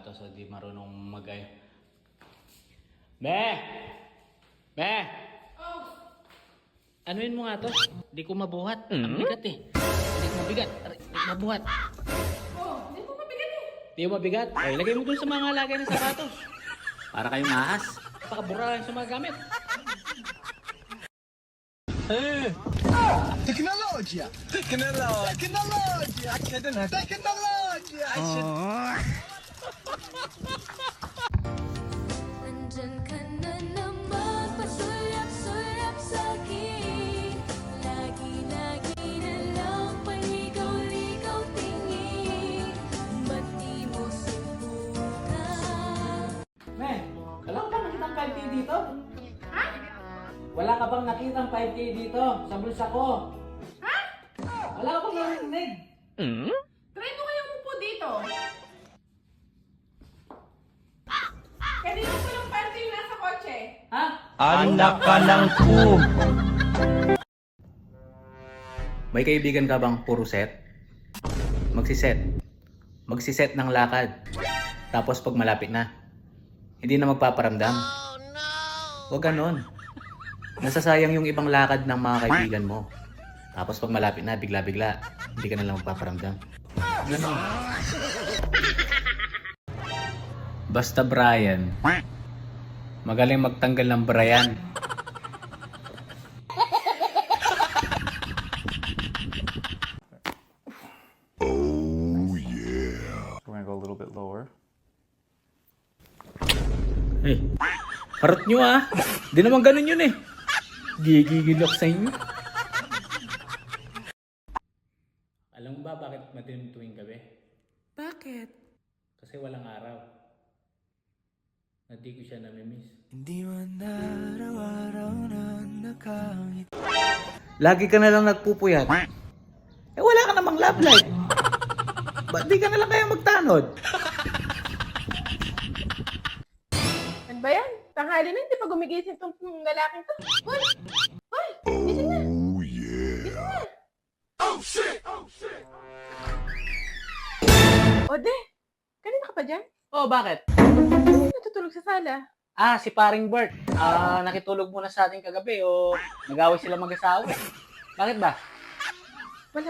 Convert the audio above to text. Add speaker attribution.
Speaker 1: sapatos o di marunong magay. Be! Be! Anuin mo nga to? Di ko mabuhat. Ang bigat eh. Di ko mabigat. Mabuhat.
Speaker 2: Di ko mabigat eh.
Speaker 1: Di mo mabigat? Ay, lagay mo dun sa mga lagay ng sapatos. Para kayong ahas. Pakabura lang sa mga gamit.
Speaker 3: تكنولوجيا أكدنا تكنولوجيا
Speaker 4: Nandyan ka na naman, pasulap-sulap sa'kin. Lagi-lagi na lang paligaw-ligaw tingin. Ba't di mo subukan?
Speaker 1: Me, wala ka bang nakitang 5K dito? Ha? Wala ka bang nakitang 5K dito sa bulsa ko?
Speaker 2: Ha?
Speaker 1: Wala ka bang narinig?
Speaker 2: Try mo kayang upo dito. Kanina ko lang party yung nasa kotse.
Speaker 1: Ha?
Speaker 5: Anak ka ng ku.
Speaker 1: May kaibigan ka bang puro set? Magsiset ng lakad. Tapos pag malapit na, hindi na magpaparamdam. Huwag ganon. Nasasayang yung ibang lakad ng mga kaibigan mo. Tapos pag malapit na, bigla-bigla, hindi ka na lang magpaparamdam. Ganon. Basta Brian. Magaling magtanggal ng Brian.
Speaker 5: We're gonna go a little bit lower.
Speaker 1: Eh, harot nyo ah. Di naman ganun yun eh. Gigigil ako sa inyo. Alam mo ba bakit madilim tuwing gabi?
Speaker 2: Bakit?
Speaker 1: Kasi walang araw. Hindi ko siya namimiss.
Speaker 3: Hindi man araw-araw na nakangit.
Speaker 1: Lagi ka na lang nagpupuyat. Eh wala ka namang love life. Ba't di ka na lang kaya magtanod?
Speaker 2: Ano ba yan? Tanghali na, hindi pa gumigising itong lalaking to. Hoy! Hoy! Gising na! Gising na! Ode! Kanina ka pa dyan?
Speaker 1: Oh, bakit?
Speaker 2: Sino natutulog sa sala?
Speaker 1: Ah, si paring Bert. Nakitulog muna sa ating kagabi o nag-away sila mag-asawa. Bakit ba?
Speaker 2: Wala.